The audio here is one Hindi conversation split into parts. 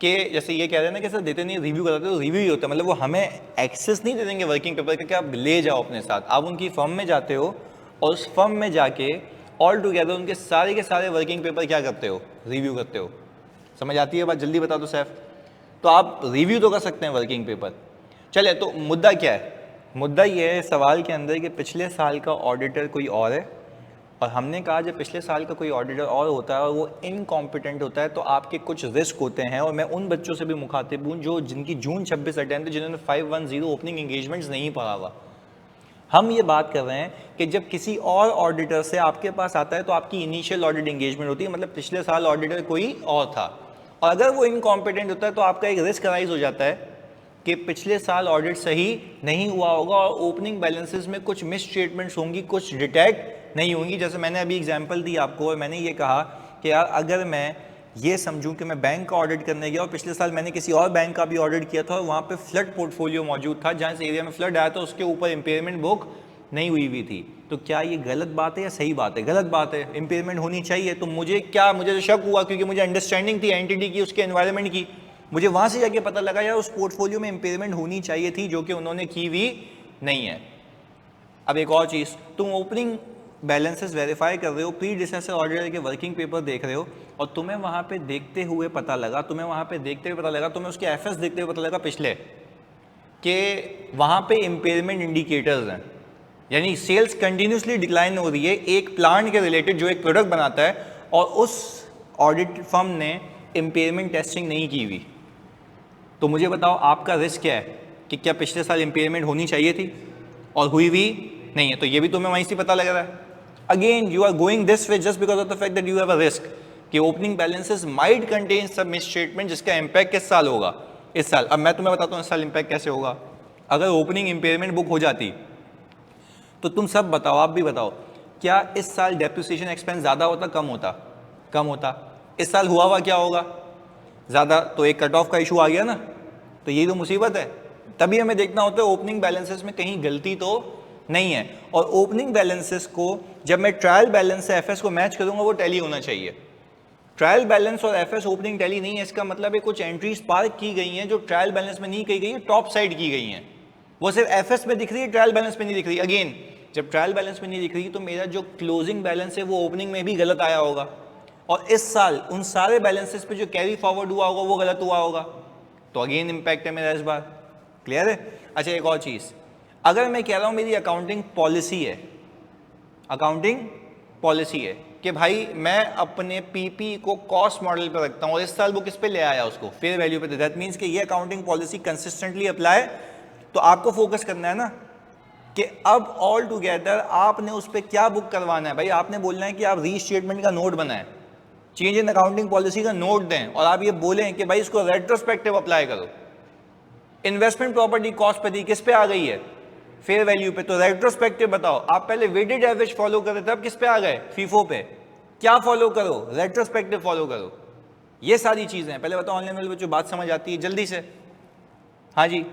कि जैसे ये कह रहे हैं ना कि सर देते नहीं, रिव्यू कराते तो रिव्यू ही होता है, मतलब वो हमें एक्सेस नहीं दे देंगे वर्किंग पेपर का कि आप ले जाओ अपने साथ। आप उनकी फर्म में जाते हो और उस फर्म में जाके ऑल टुगेदर उनके सारे के सारे वर्किंग पेपर क्या करते हो, रिव्यू करते हो। समझ आती है बात? जल्दी बता दो सैफ। तो आप रिव्यू तो कर सकते हैं वर्किंग पेपर। चले, तो मुद्दा क्या है? मुद्दा ये है सवाल के अंदर कि पिछले साल का ऑडिटर कोई और है, और हमने कहा जब पिछले साल का कोई ऑडिटर और होता है और वो इनकॉम्पिटेंट होता है तो आपके कुछ रिस्क होते हैं। और मैं उन बच्चों से भी मुखातिब हूँ जो जिनकी जून 26 अटेम्प्ट है, जिन्होंने 510 ओपनिंग एंगेजमेंट्स नहीं पढ़ा हुआ। हम ये बात कर रहे हैं कि जब किसी और ऑडिटर से आपके पास आता है तो आपकी इनिशियल ऑडिट एंगेजमेंट होती है, मतलब पिछले साल ऑडिटर कोई और था, और अगर वो इनकॉम्पिटेंट होता है तो आपका एक रिस्क राइज हो जाता है कि पिछले साल ऑडिट सही नहीं हुआ होगा और ओपनिंग बैलेंसेस में कुछ मिस स्टेटमेंट्स होंगी, कुछ डिटेक्ट नहीं होंगी। जैसे मैंने अभी एग्जांपल दी आपको और मैंने ये कहा कि यार अगर मैं ये समझूं कि मैं बैंक का ऑडिट करने गया और पिछले साल मैंने किसी और बैंक का भी ऑडिट किया था और वहाँ पे फ्लड पोर्टफोलियो मौजूद था, जहाँ इस एरिया में फ्लड आया था उसके ऊपर इम्पेयरमेंट बुक नहीं हुई थी, तो क्या ये गलत बात है या सही बात है? गलत बात है, इम्पेयरमेंट होनी चाहिए। तो मुझे तो शक हुआ क्योंकि मुझे अंडरस्टैंडिंग थी एंटिटी की, उसके एनवायरमेंट की। मुझे वहाँ से जाके पता लगा यार उस पोर्टफोलियो में इम्पेयरमेंट होनी चाहिए थी, जो कि उन्होंने की भी नहीं है। अब एक और चीज़, तुम ओपनिंग बैलेंसेस वेरीफाई कर रहे हो, प्री डिसेसर ऑडिटर के वर्किंग पेपर देख रहे हो, और तुम्हें वहाँ पे देखते हुए पता लगा, तुम्हें उसके एफएस देखते हुए पता लगा पिछले कि वहाँ पे इम्पेयरमेंट इंडिकेटर्स हैं, यानी सेल्स कंटिन्यूसली डिक्लाइन हो रही है एक प्लांट के रिलेटेड जो एक प्रोडक्ट बनाता है, और उस ऑडिट फर्म ने इम्पेयरमेंट टेस्टिंग नहीं की हुई। तो मुझे बताओ आपका रिस्क क्या है कि क्या पिछले साल इम्पेयरमेंट होनी चाहिए थी और हुई भी नहीं है? तो ये भी तुम्हें वहीं से पता लग रहा है। Again you are going this way just because of the fact that you have a risk कि opening balances might contain some misstatement जिसका इंपैक्ट किस साल होगा, इस साल। अब मैं तुम्हें बताता हूँ इस साल इंपैक्ट कैसे होगा। अगर ओपनिंग इम्पेयरमेंट बुक हो जाती तो तुम सब बताओ, आप भी बताओ, क्या इस साल डेप्रिसिएशन एक्सपेंस ज़्यादा होता कम होता? कम होता। इस साल हुआ क्या होगा? ज़्यादा। तो एक कट ऑफ का इशू आ गया ना, तो यही तो मुसीबत है। तभी हमें देखना होता है ओपनिंग बैलेंसेस में कहीं गलती तो नहीं है, और ओपनिंग बैलेंसेस को जब मैं ट्रायल बैलेंस से एफएस को मैच करूंगा वो टैली होना चाहिए। ट्रायल बैलेंस और एफएस ओपनिंग टैली नहीं है, इसका मतलब है कुछ एंट्रीज पार्क की गई हैं जो ट्रायल बैलेंस में नहीं की गई है, टॉप साइड की गई हैं, वो सिर्फ एफएस में दिख रही है, ट्रायल बैलेंस में नहीं दिख रही। अगेन जब ट्रायल बैलेंस में नहीं दिख रही तो मेरा जो क्लोजिंग बैलेंस है वो ओपनिंग में भी गलत आया होगा, और इस साल उन सारे बैलेंसेस पे जो कैरी फॉरवर्ड हुआ होगा वो गलत हुआ होगा, तो अगेन इंपैक्ट है मेरा इस बार। क्लियर है? अच्छा एक और चीज़, अगर मैं कह रहा हूँ मेरी अकाउंटिंग पॉलिसी है कि भाई मैं अपने पीपी को कॉस्ट मॉडल पर रखता हूँ और इस साल वो किस पे ले आया, उसको फेयर वैल्यू पे, दैट मीन्स कि ये अकाउंटिंग पॉलिसी कंसिस्टेंटली अप्लाई, तो आपको फोकस करना है ना कि अब ऑल टुगेदर आपने उस पर क्या बुक करवाना है। भाई आपने बोलना है कि आप रीस्टेटमेंट का नोट बनाएं, चेंज इन अकाउंटिंग पॉलिसी का नोट दें, और आप ये बोलें कि भाई इसको रेट्रोस्पेक्टिव अप्लाई करो। इन्वेस्टमेंट प्रॉपर्टी कॉस्ट पे दी, किस पे आ गई है? फेयर वैल्यू पे, तो रेट्रोस्पेक्टिव बताओ। आप पहले वेटेड एवरेज फॉलो कर रहे थे, अब किस पे आ गए? फीफो पे। क्या फॉलो करो? रेट्रोस्पेक्टिव फॉलो करो। ये सारी चीजें हैं। पहले बताओ ऑनलाइन वाले बच्चों बात समझ आती है जल्दी से? हाँ जी।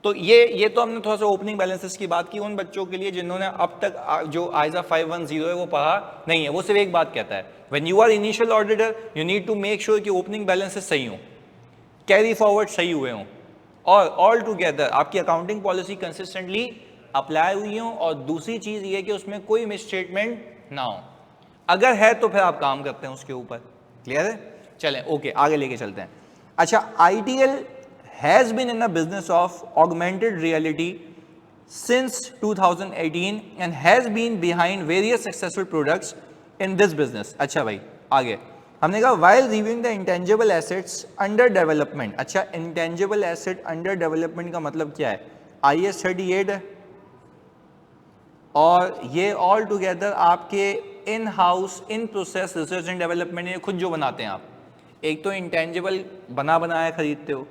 तो ये तो हमने थोड़ा सा ओपनिंग बैलेंसेस की बात की उन बच्चों के लिए जिन्होंने अब तक जो आइजा 510 है वो पढ़ा नहीं है। वो सिर्फ एक बात कहता है, when you are initial auditor you need to make sure कि ओपनिंग बैलेंसेस सही हो, कैरी फॉरवर्ड सही हुए हों, और ऑल टुगेदर आपकी अकाउंटिंग पॉलिसी कंसिस्टेंटली अप्लाई हुई हो, और दूसरी चीज ये कि उसमें कोई मिसस्टेटमेंट ना हो। अगर है तो फिर आप काम करते हैं उसके ऊपर। क्लियर है? चलें ओके आगे लेके चलते हैं। अच्छा, ITL has been in the business of augmented reality since 2018 and has been behind various successful products in this business. अच्छा भाई आगे हमने कहा while reviewing the intangible assets under development. अच्छा, intangible asset under development का मतलब क्या है? IS 38 है, और ये ऑल टुगेदर आपके in house in process research and development, ये खुद जो बनाते हैं आप, एक तो इंटेंजिबल बना बनाया खरीदते हो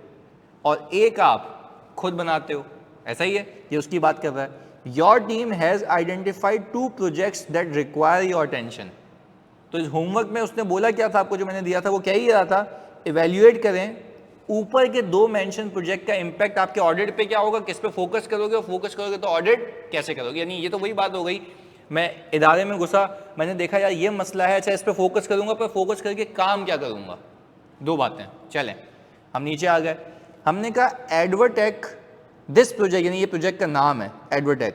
और एक आप खुद बनाते हो, ऐसा ही है, ये उसकी बात कर रहा है। Your team has identified 2 projects that require your attention. तो इस होमवर्क में उसने बोला क्या था आपको, जो मैंने दिया था वो क्या ही रहा था, इवेल्युएट करें ऊपर के 2 मेंशन प्रोजेक्ट का इंपैक्ट आपके ऑडिट पे क्या होगा, किस पे फोकस करोगे, और फोकस करोगे तो ऑडिट कैसे करोगे। यानी ये तो वही बात हो गई, मैं इदारे में घुसा, मैंने देखा यार ये मसला है, अच्छा इस पे फोकस करूंगा, पर फोकस करके काम क्या करूंगा। दो बातें। चलें हम नीचे आ गए, हमने कहा एडवर्टेक दिस प्रोजेक्ट, यानी ये प्रोजेक्ट का नाम है Advertech,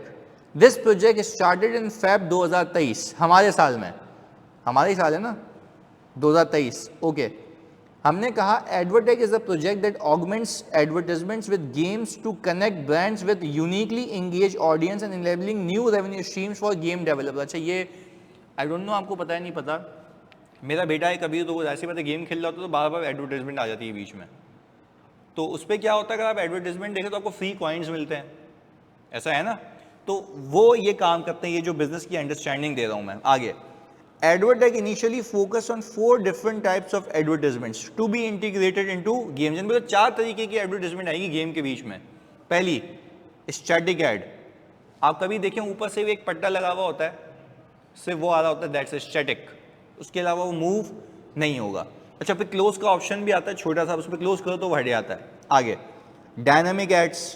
this project started in Feb 2023, हमारे साल में, हमारा ही साल है ना 2023, ओके। हमने कहा Advertech is a project that augments advertisements with games to connect brands with uniquely engage audience and enabling new revenue streams for game developer. अच्छा ये आई डोंट नो आपको पता है नहीं पता, मेरा बेटा है कभी तो वो ऐसी बात है गेम खेल रहा होता है तो बार बार एडवर्टाइजमेंट आ जाती है बीच में, तो उस पर क्या होता है अगर आप एडवर्टाइजमेंट देखें तो आपको फ्री कॉइन्स मिलते हैं, ऐसा है ना, तो वो ये काम करते हैं, ये जो बिजनेस की अंडरस्टैंडिंग दे रहा हूं मैं आगे। Advertech initially focus on 4 different types of advertisements to be integrated into games, यानी मतलब 4 तरीके की एडवर्टाइजमेंट आएगी गेम के बीच में। पहली स्टैटिक एड, आप कभी देखें ऊपर से भी एक पट्टा लगा हुआ होता है, सिर्फ वो आ रहा होता है, दैट्स स्टैटिक, उसके अलावा वो मूव नहीं होगा। अच्छा फिर क्लोज का ऑप्शन भी आता है छोटा सा, उस पर क्लोज करो तो वो हट जाता है। आगे डायनामिक एड्स,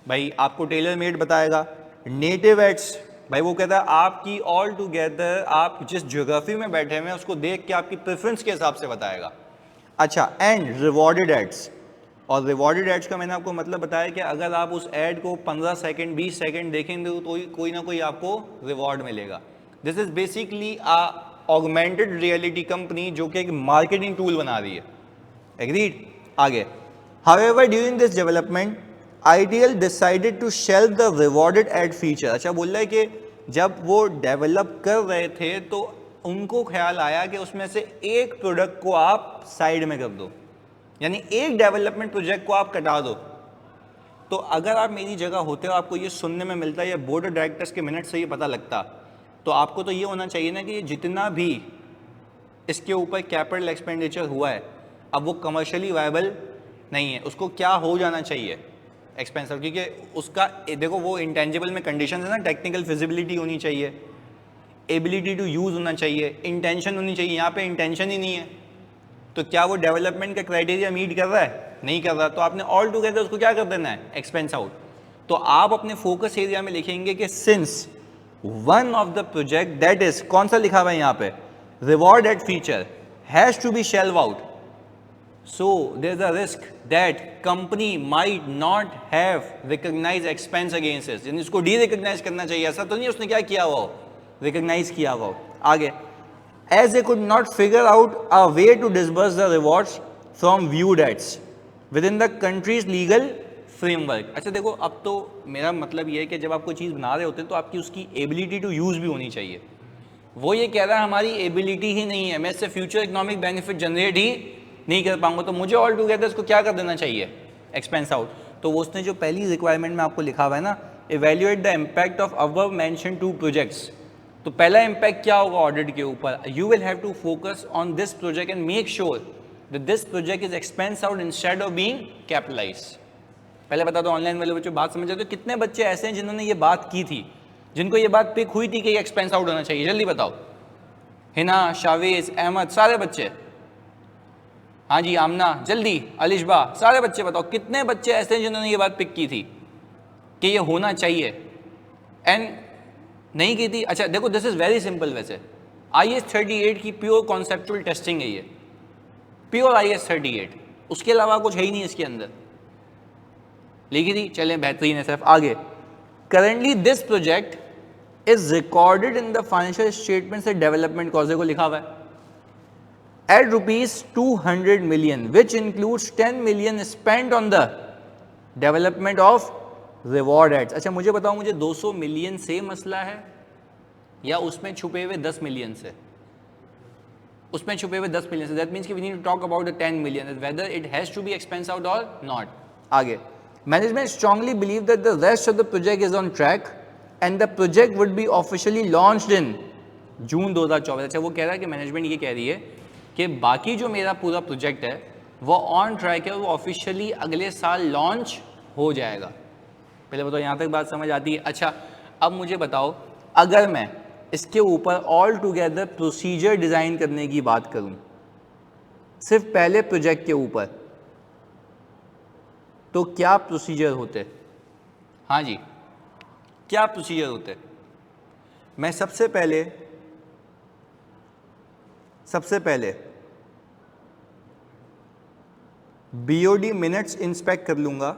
भाई आपको टेलर मेड बताएगा। नेटिव एड्स, भाई वो कहता है आपकी ऑल टुगेदर आप जिस ज्योग्राफी में बैठे हुए हैं उसको देख के आपकी प्रेफरेंस के हिसाब से बताएगा। अच्छा एंड रिवॉर्डेड एड्स, और रिवॉर्डेड एड्स का मैंने आपको मतलब बताया कि अगर आप उस एड को 15 सेकंड 20 सेकंड देखेंगे तो कोई ना कोई आपको रिवॉर्ड मिलेगा। This is basically a augmented reality company जो कि एक मार्केटिंग टूल बना रही है, एग्रीड। आगे however during this development ideal decided to shelf the rewarded ad feature. अच्छा बोल रहा है कि जब वो डेवलप कर रहे थे तो उनको ख्याल आया कि उसमें से एक प्रोडक्ट को आप साइड में कर दो, यानी एक डेवलपमेंट प्रोजेक्ट को आप कटा दो। तो अगर आप मेरी जगह होते हो आपको ये सुनने में मिलता है या बोर्ड ऑफ डायरेक्टर्स के मिनट से ये पता लगता, तो आपको तो ये होना चाहिए ना कि जितना भी इसके ऊपर कैपिटल एक्सपेंडिचर हुआ है अब वो कमर्शियली वायबल नहीं है, उसको क्या हो जाना चाहिए एक्सपेंसिव, क्योंकि उसका देखो वो इंटेंजिबल में कंडीशन है ना, टेक्निकल फिजिबिलिटी होनी चाहिए, एबिलिटी टू यूज होना चाहिए, इंटेंशन होनी चाहिए, यहाँ पे इंटेंशन ही नहीं है, तो क्या वो डेवलपमेंट का क्राइटेरिया मीट कर रहा है, नहीं कर रहा, तो आपने ऑल टुगेदर उसको क्या कर देना है, एक्सपेंस आउट। तो आप अपने फोकस एरिया में लिखेंगे कि since one of the project that is, कौन सा लिखा हुआ है यहाँ पे, reward ad feature has to be shelved out, so there is a risk that company might not have recognized expense against it, यानी इसको डी रिकॉग्नाइज करना चाहिए, ऐसा तो नहीं उसने क्या किया हुआ हो, रिकॉग्नाइज किया हुआ हो। आगे as they could not figure out a way to disburse the rewards from viewed ads within the country's legal framework। अच्छा देखो अब तो मेरा मतलब ये है कि जब आप कोई चीज़ बना रहे होते हैं तो आपकी उसकी एबिलिटी टू यूज़ भी होनी चाहिए। वो ये कह रहा है हमारी एबिलिटी ही नहीं है, मैं इससे फ्यूचर इकोनॉमिक बेनिफिट जनरेट ही नहीं कर पाऊंगा, तो मुझे ऑल टुगेदर इसको क्या कर देना चाहिए, एक्सपेंस आउट। तो वो उसने जो पहली रिक्वायरमेंट में आपको लिखा हुआ है ना, evaluate the impact of above mention 2 projects, तो पहला इम्पैक्ट क्या होगा ऑडिट के ऊपर, you will have to focus on this project and make sure that this project is expense out instead of being capitalise. पहले बता दो ऑनलाइन वाले बच्चों बात समझ जाते हो, कितने बच्चे ऐसे हैं जिन्होंने ये बात की थी, जिनको ये बात पिक हुई थी कि एक्सपेंस आउट होना चाहिए, जल्दी बताओ। हिना, शावेज, अहमद, सारे बच्चे, हाँ जी आमना, जल्दी, अलिशबा, सारे बच्चे बताओ कितने बच्चे ऐसे हैं जिन्होंने ये बात पिक की थी कि ये होना चाहिए एंड नहीं की थी। अच्छा देखो दिस इज वेरी सिंपल, वैसे IS 38 की प्योर कॉन्सेप्चुअल टेस्टिंग है ये, प्योर IS 38, उसके अलावा कुछ है ही नहीं इसके अंदर, लिखी थी। चलें बेहतरीन है सिर्फ। आगे currently this project is recorded in the financial statement से डेवलपमेंट कॉस्ट को लिखा हुआ है at rupees 200 million which includes 10 million spent on the development of reward ads। अच्छा मुझे बताओ, मुझे 200 मिलियन से मसला है या उसमें छुपे हुए 10 मिलियन से, उसमें छुपे हुए 10 मिलियन से, दैट मीन्स कि we need to talk about the 10 million whether it has to be expense out और नॉट। आगे management strongly believe that the rest of the project is on track and the project would be officially launched in June 2024। अच्छा वो कह रहा है कि मैनेजमेंट ये कह रही है कि बाकी जो मेरा पूरा प्रोजेक्ट है वो ऑन ट्रैक है, वो ऑफिशियली अगले साल लॉन्च हो जाएगा। पहले बताओ यहाँ तक बात समझ आती है। अच्छा अब मुझे बताओ, अगर मैं इसके ऊपर ऑल टुगेदर प्रोसीजर डिज़ाइन करने की बात करूँ सिर्फ पहले प्रोजेक्ट के ऊपर, तो क्या प्रोसीजर होते? हाँ जी क्या प्रोसीजर होते? मैं सबसे पहले BOD मिनट्स इंस्पेक्ट कर लूंगा,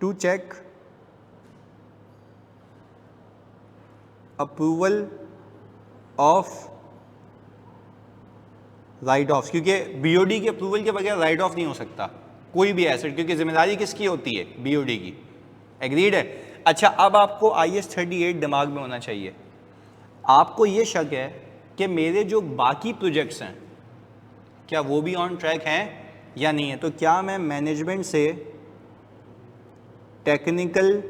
to check approval of write off, क्योंकि BOD के अप्रूवल के बगैर राइट ऑफ नहीं हो सकता कोई भी एसेट, क्योंकि जिम्मेदारी किसकी होती है? BOD की। एग्रीड है? अच्छा, अब आपको IS 38 दिमाग में होना चाहिए। आपको ये शक है कि मेरे जो बाकी प्रोजेक्ट्स हैं क्या वो भी ऑन ट्रैक हैं या नहीं है, तो क्या मैं मैनेजमेंट से टेक्निकल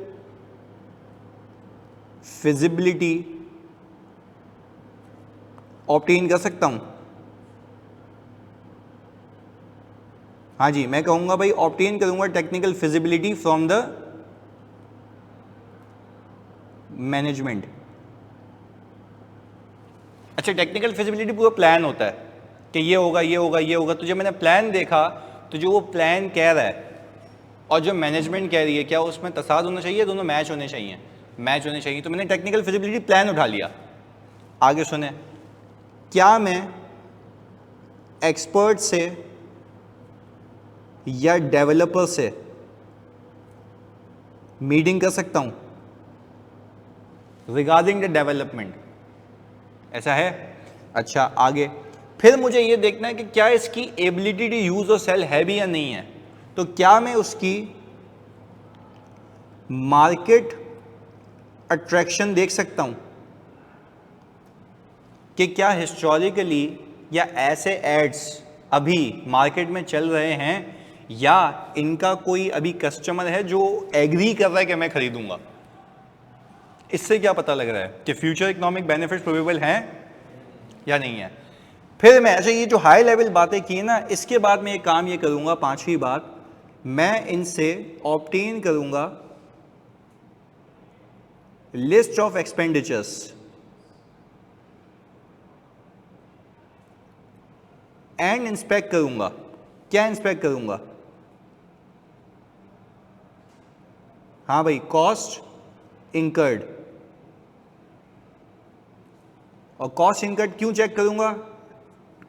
फिजिबिलिटी ऑब्टेन कर सकता हूं? हाँ जी, मैं कहूंगा भाई ऑब्टेन करूंगा technical feasibility from the management. अच्छा, टेक्निकल फिजिबिलिटी पूरा प्लान होता है कि ये होगा ये होगा ये होगा, तो जब मैंने प्लान देखा तो जो वो प्लान कह रहा है और जो मैनेजमेंट कह रही है क्या उसमें तसाद होना चाहिए, दोनों मैच होने चाहिए, मैच होने चाहिए, तो मैंने टेक्निकल फिजिबिलिटी प्लान उठा लिया। आगे सुने, क्या मैं एक्सपर्ट से या डेवलपर से मीटिंग कर सकता हूं रिगार्डिंग द डेवलपमेंट? ऐसा है? अच्छा, आगे फिर मुझे ये देखना है कि क्या इसकी एबिलिटी टू यूज और सेल है भी या नहीं है, तो क्या मैं उसकी मार्केट अट्रैक्शन देख सकता हूं कि क्या हिस्टोरिकली या ऐसे एड्स अभी मार्केट में चल रहे हैं या इनका कोई अभी कस्टमर है जो एग्री कर रहा है कि मैं खरीदूंगा। इससे क्या पता लग रहा है कि फ्यूचर इकोनॉमिक बेनिफिट्स प्रोबेबल हैं या नहीं है। फिर मैं अच्छा, ये जो हाई लेवल बातें की ना, इसके बाद मैं ये काम ये करूंगा, पांचवी बात, मैं इनसे ऑब्टेन करूंगा list of expenditures and inspect करूंगा। क्या इंस्पेक्ट करूंगा? हाँ भाई, कॉस्ट इंकर्ड। और कॉस्ट इंकर्ड क्यों चेक करूंगा?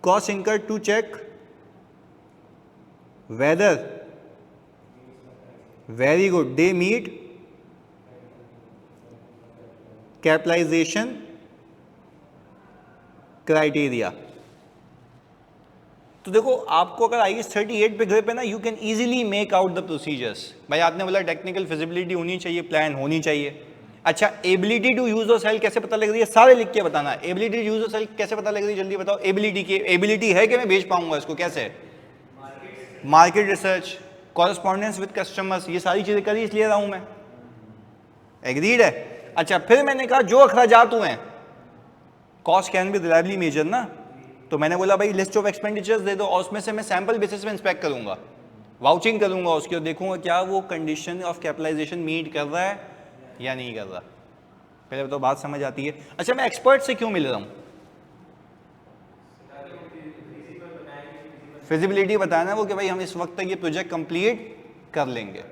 Cost incurred to check whether, very good, they meet capitalisation criteria. तो देखो, आपको अगर IS 38 पे ग्रिप है ना, you can easily make out the procedures. भाई आपने बोला टेक्निकल फिजिबिलिटी होनी चाहिए, प्लान होनी चाहिए। अच्छा, एबिलिटी टू यूज और सेल कैसे पता लग रही है? सारे लिख के बताना। एबिलिटी टू यूज और सेल कैसे पता लग रही है, जल्दी बताओ। एबिलिटी की एबिलिटी है कि मैं बेच पाऊंगा इसको, कैसे? Market research, correspondence with customers, ये सारी चीजें करी इसलिए रहा हूं मैं। एग्रीड है? अच्छा, फिर मैंने कहा जो अखराजात हुए हैं, cost can be reliably measure ना, तो मैंने बोला भाई लिस्ट ऑफ एक्सपेंडिचर्स दे दो और उसमें से मैं सैंपल बेसिस पे इंस्पेक्ट करूंगा, वाउचिंग करूंगा उसकी और देखूंगा क्या वो कंडीशन ऑफ कैपिटलाइजेशन मीट कर रहा है या नहीं कर रहा। पहले तो बात समझ आती है। अच्छा, मैं एक्सपर्ट से क्यों मिल रहा हूं? फिजिबिलिटी बताना वो कि भाई हम इस वक्त तक ये प्रोजेक्ट कंप्लीट कर लेंगे।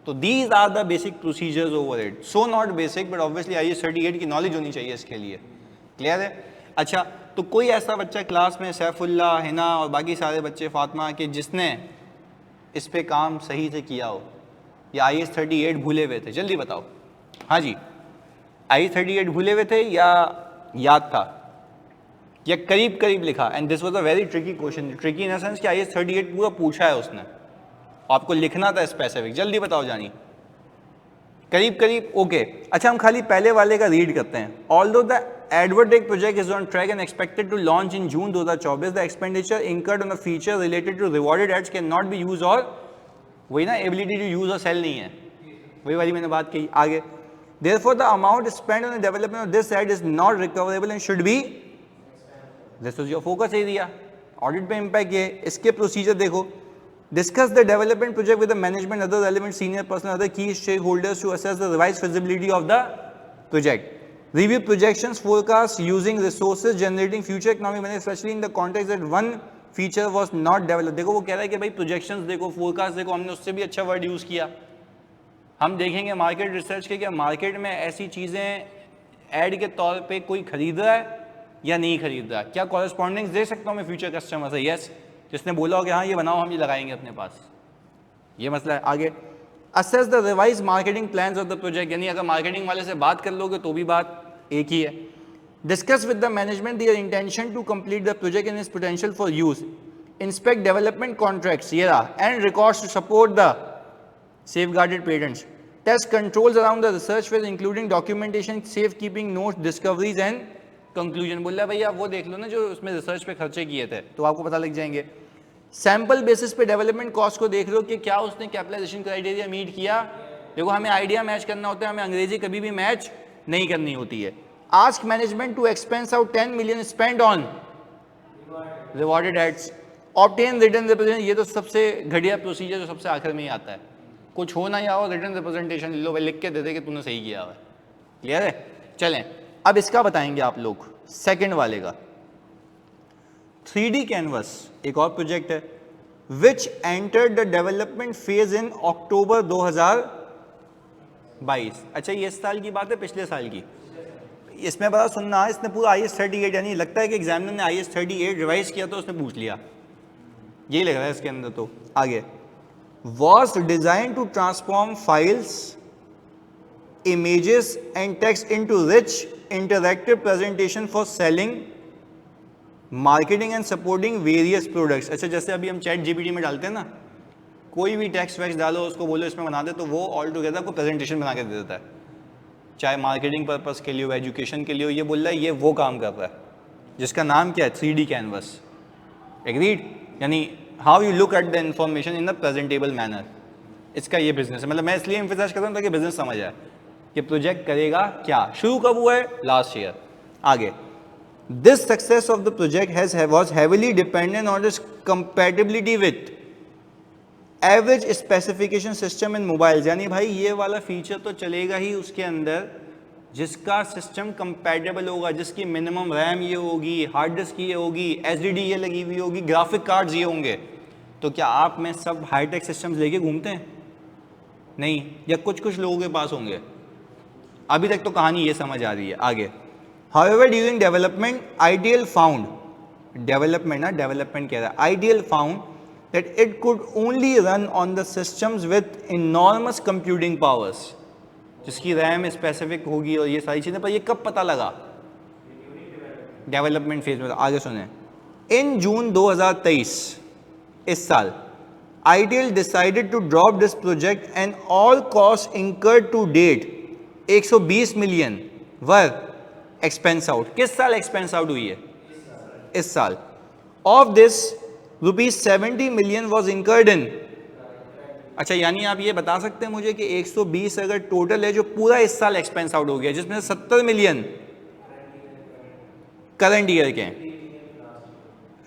तो these are the basic procedures over it, so not basic but obviously IS 38 की नॉलेज होनी चाहिए इसके लिए। क्लियर है? अच्छा, तो कोई ऐसा बच्चा क्लास में, सैफुल्ला, हिना और बाकी सारे बच्चे, फातिमा, के जिसने इस पे काम सही से किया हो या IS 38 भूले हुए थे? जल्दी बताओ। हाँ जी, IS 38 भूले हुए थे या याद था या करीब करीब लिखा? And this was a very tricky question, tricky in the sense कि IS 38 पूरा पूछा है उसने, आपको लिखना था स्पेसिफिक। जल्दी बताओ जानी, करीब करीब। ओके, अच्छा हम खाली पहले वाले का रीड करते हैं। Although the Advertech project is on track and expected to launch in June 2024, the expenditure incurred on a feature related to rewarded ads can not be use, और वही ना, एबिलिटी टू यूज और सेल नहीं है, वही वाली मैंने बात की। आगे, therefore the amount spent on the development of this ad is not recoverable and should be, this was your focus area, audit पे impact ये। इसके प्रोसीजर देखो, discuss the development project with the management, other relevant senior personnel, other key stakeholders to assess the revised feasibility of the project, review projections, forecasts using resources generating future economic benefit, especially in the context that one feature was not developed। देखो वो कह रहा है कि भाई projections देखो, forecast देखो, हमने उससे भी अच्छा word यूज किया। हम देखेंगे मार्केट रिसर्च के, क्या मार्केट में ऐसी चीज़ें ऐड के तौर पे कोई खरीद रहा है या नहीं खरीद रहा? क्या कॉरेस्पॉन्डेंस दे सकता हूँ मैं फ्यूचर कस्टमर से? यस, जिसने बोला हो कि हाँ ये बनाओ, हम ये लगाएंगे अपने पास, ये मसला है। आगे, assess the revise marketing plans of the project, यानी अगर मार्केटिंग वाले से बात कर लोगे तो भी बात एक ही है। Discuss with the management their intention to complete the project in its potential for use, inspect development contracts ये रहा, and records to support the safeguarded patents, test controls around the research phase including documentation, safe keeping notes, discoveries and conclusion। बोल रहा है भैया आप वो देख लो ना जो उसमें रिसर्च पे खर्चे किए थे तो आपको पता लग जाएंगे। सैम्पल बेसिस पे डेवलपमेंट कॉस्ट को देख लो कि क्या उसने कैपिटलाइजेशन क्राइटेरिया मीट किया। देखो हमें आइडिया मैच करना होता है, हमें अंग्रेजी कभी भी मैच नहीं करनी होती है। Ask management to expense out 10 million spend on rewarded ads, obtain written representation, ये तो सबसे घटिया प्रोसीजर जो सबसे आखिर में ही आता है। कुछ हो ना या हो, रिटन रिप्रेजेंटेशन लो, लिख के दे दे कि तूने सही किया हुआ है। क्लियर है? चलें अब इसका बताएंगे आप लोग, सेकंड वाले का। 3D कैनवस एक और प्रोजेक्ट है which entered the development phase in October 2022। अच्छा ये इस साल की बात है, पिछले साल की? इसमें बड़ा सुनना है, इसने पूरा IS 38, यानी लगता है कि एग्जामिनर ने IS 38 रिवाइज किया तो उसने पूछ लिया, यही लग रहा है इसके अंदर। तो आगे, was designed to transform files, images and text into rich interactive presentation for selling, marketing and supporting various products। अच्छा जैसे अभी हम चैट GPT में डालते हैं ना, कोई भी टेक्स्ट वैक्स डालो, उसको बोलो इसमें बना दे, तो वो ऑल टुगेदर आपको प्रेजेंटेशन बना के दे देता है, चाहे मार्केटिंग पर्पस के लिए हो, एजुकेशन के लिए हो। ये बोल रहा है ये वो काम कर रहा है जिसका नाम क्या है? 3D canvas. एग्रीड? यानी how you look at the information in the presentable manner, इसका ये बिजनेस है। मतलब मैं इसलिए एम्फसाइज कर रहा हूँ ताकि बिजनेस समझ आए कि प्रोजेक्ट करेगा क्या। शुरू कब हुआ है? Last year. आगे, this success of the project was heavily dependent on this compatibility with average specification system इन मोबाइल्स, यानी भाई ये वाला फीचर तो चलेगा ही उसके अंदर जिसका सिस्टम कंपैटिबल होगा, जिसकी मिनिमम रैम ये होगी, हार्ड डिस्क ये होगी, SSD ये लगी हुई होगी, ग्राफिक कार्ड्स ये होंगे। तो क्या आप में सब हाईटेक सिस्टम्स लेके घूमते हैं? नहीं, या कुछ कुछ लोगों के पास होंगे। अभी तक तो कहानी ये समझ आ रही है। आगे, however during development ideal found, development ना डेवलपमेंट कह रहा है, ideal found that it could only run on the systems with enormous computing powers, जिसकी रैम स्पेसिफिक होगी और ये सारी चीज़ें। पर ये कब पता लगा? डेवलपमेंट फेज में। आगे सुने, इन जून 2023 इस साल ideal decided to drop this project and all cost incurred to date 120 million were expense out. किस साल एक्सपेंस आउट हुई है? इस साल। Of this ₹70 million was incurred in. अच्छा यानी आप ये बता सकते हैं मुझे कि 120 अगर टोटल है जो पूरा इस साल एक्सपेंस आउट हो गया, जिसमें 70 million करंट ईयर के हैं,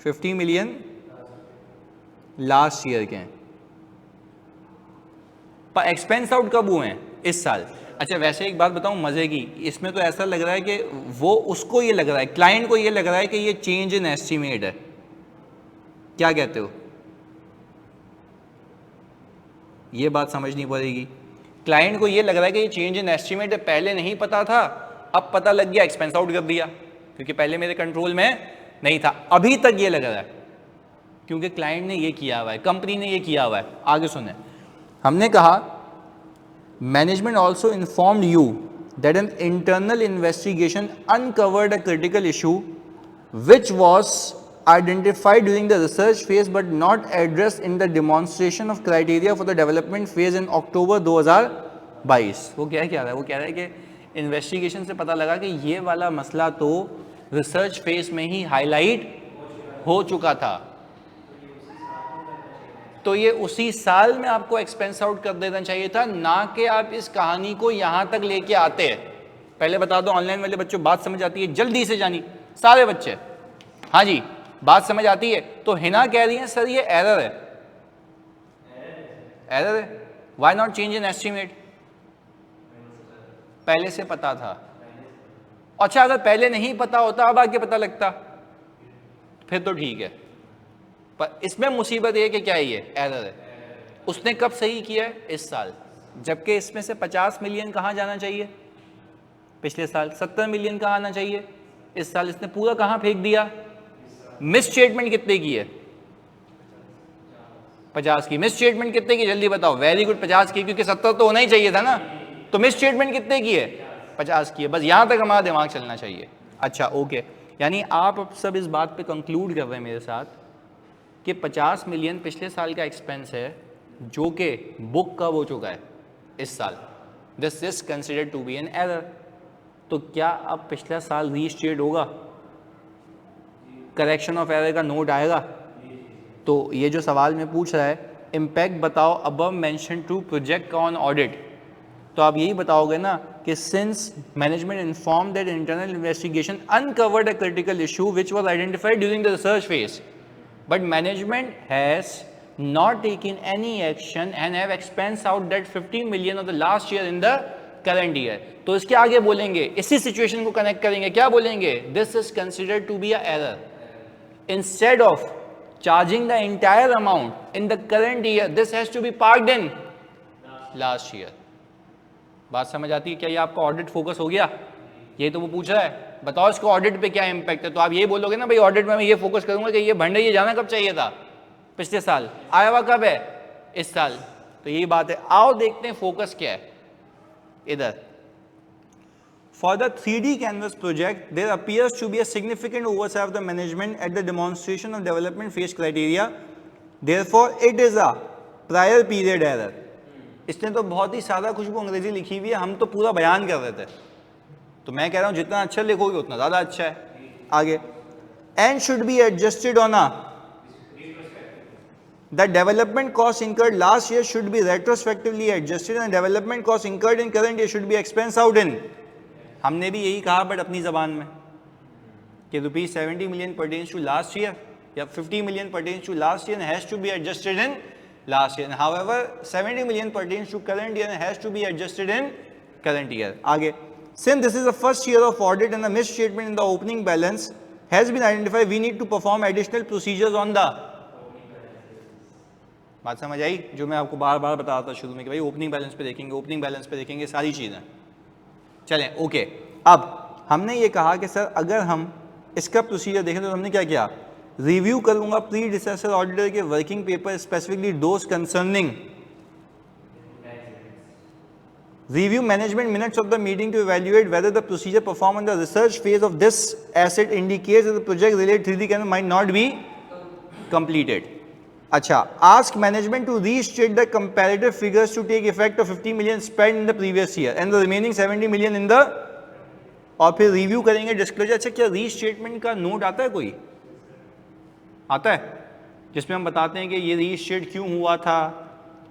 50 million लास्ट ईयर के हैं, पर एक्सपेंस आउट कब हुए हैं? इस साल। अच्छा वैसे एक बात बताऊं मजे की, इसमें तो ऐसा लग रहा है कि वो उसको ये लग रहा है, क्लाइंट को ये लग रहा है कि ये चेंज इन एस्टीमेट है। क्या कहते हो? ये बात समझनी पड़ेगी। क्लाइंट को ये लग रहा है कि ये चेंज इन एस्टीमेट है, पहले नहीं पता था, अब पता लग गया, एक्सपेंस आउट कर दिया, क्योंकि पहले मेरे कंट्रोल में नहीं था। अभी तक ये लग रहा है क्योंकि क्लाइंट ने ये किया हुआ है, कंपनी ने ये किया हुआ है। आगे सुने, हमने कहा management also informed you that an internal investigation uncovered a critical issue which was identified during the research phase but not addressed in the demonstration of criteria for the development phase in October 2022। वो क्या कह रहा है? वो कह रहा है कि इन्वेस्टिगेशन से पता लगा कि ये वाला मसला तो रिसर्च फेज में ही हाईलाइट हो चुका था, तो ये उसी साल में आपको एक्सपेंस आउट कर देना चाहिए था, ना कि आप इस कहानी को यहाँ तक लेके आते हैं। पहले बता दो ऑनलाइन वाले बच्चों, बात समझ आती है? जल्दी से जानी सारे बच्चे, हाँ जी बात समझ आती है? तो हिना कह रही है सर ये एरर है, एरर है, why not change in estimate? पहले से पता था। अच्छा अगर पहले नहीं पता होता, अब आगे पता लगता, फिर तो ठीक है, पर इसमें मुसीबत ये कि क्या है, ये एरर है। उसने कब सही किया है? इस साल, जबकि इसमें से 50 मिलियन कहाँ जाना चाहिए? पिछले साल। 70 मिलियन कहाँ आना चाहिए? इस साल इसने पूरा कहाँ फेंक दिया? मिस स्टेटमेंट कितने की है? 50 की। मिस स्टेटमेंट कितने की जल्दी बताओ? वेरी गुड, 50 की, क्योंकि 70 तो होना ही चाहिए था ना। तो मिस स्टेटमेंट कितने की है? 50 की है। बस यहां तक हमारा दिमाग चलना चाहिए। अच्छा ओके, यानी आप अब सब इस बात पे कंक्लूड कर रहे हैं मेरे साथ कि 50 मिलियन पिछले साल का एक्सपेंस है जो कि बुक कब हो चुका है? इस साल। This is considered to be an error. तो क्या अब पिछला साल रीस्टेट होगा? करेक्शन ऑफ एरर का नोट आएगा? तो ये जो सवाल में पूछ रहा है, इम्पैक्ट बताओ above mention two project on audit, तो आप यही बताओगे ना कि since management inform that internal investigation uncovered a critical issue which was identified during the research phase but management has not taken any action and have expensed out that 50 million of the last year in the current year. तो इसके आगे बोलेंगे, इसी सिचुएशन को कनेक्ट करेंगे, क्या बोलेंगे? This is considered to be a error. Instead of charging the entire amount in the current year, this has to be parked in last year. बात समझ आती है क्या? ये आपका ऑडिट फोकस हो गया? ये तो वो पूछ रहा है, बताओ इसको ऑडिट पे क्या इंपैक्ट है। तो आप ये बोलोगे ना भाई ऑडिट में मैं ये फोकस करूंगा कि ये भंडे ये जाना कब चाहिए था? पिछले साल। आया हुआ कब है? इस साल। तो यही बात है। आओ देखते हैं फोकस क्या है इधर। For the 3D canvas project, there appears to be a significant oversight of the management at the demonstration of development phase criteria. Therefore, it is a prior period error. इसने तो बहुत ही सादा खुशबू अंग्रेजी लिखी हुई है, हम तो पूरा बयान कर रहे थे। तो मैं कह रहा हूं जितना अच्छा लिखोगे उतना ज्यादा अच्छा है। आगे, and should be adjusted on a the development costs incurred last year should be retrospectively adjusted and development costs incurred in current year should be expensed out in. हमने भी यही कहा बट अपनी जबान में कि ₹70 million pertains to last year या 50 million pertains to last year and has to be adjusted in last year. However, 70 million pertains to current year and has to be adjusted in current year. आगे, since this is the first year of audit and the misstatement in the opening balance has been identified, we need to perform additional procedures on the. बात समझ आई? जो मैं आपको बार बार बता रहा था शुरू में कि भाई ओपनिंग बैलेंस पे देखेंगे, ओपनिंग बैलेंस पे देखेंगे, सारी चीज़ें। चलें ओके, अब हमने ये कहा कि सर अगर हम इसका प्रोसीजर देखें तो हमने क्या किया? रिव्यू करूंगा प्री डिसेसर ऑडिटर के working paper specifically those concerning review management minutes of the meeting to evaluate whether the procedure perform on the research phase of this asset indicates that the project related 3D can might not be completed. अच्छा, ask management to restate the comparative figures to take effect of 50 million spent in the previous year and the remaining 70 million in the, और फिर रिव्यू करेंगे डिस्क्लोजर। अच्छा, क्या रीस्टेटमेंट का नोट आता है? कोई आता है जिसमें हम बताते हैं कि ये रीस्टेट क्यों हुआ था,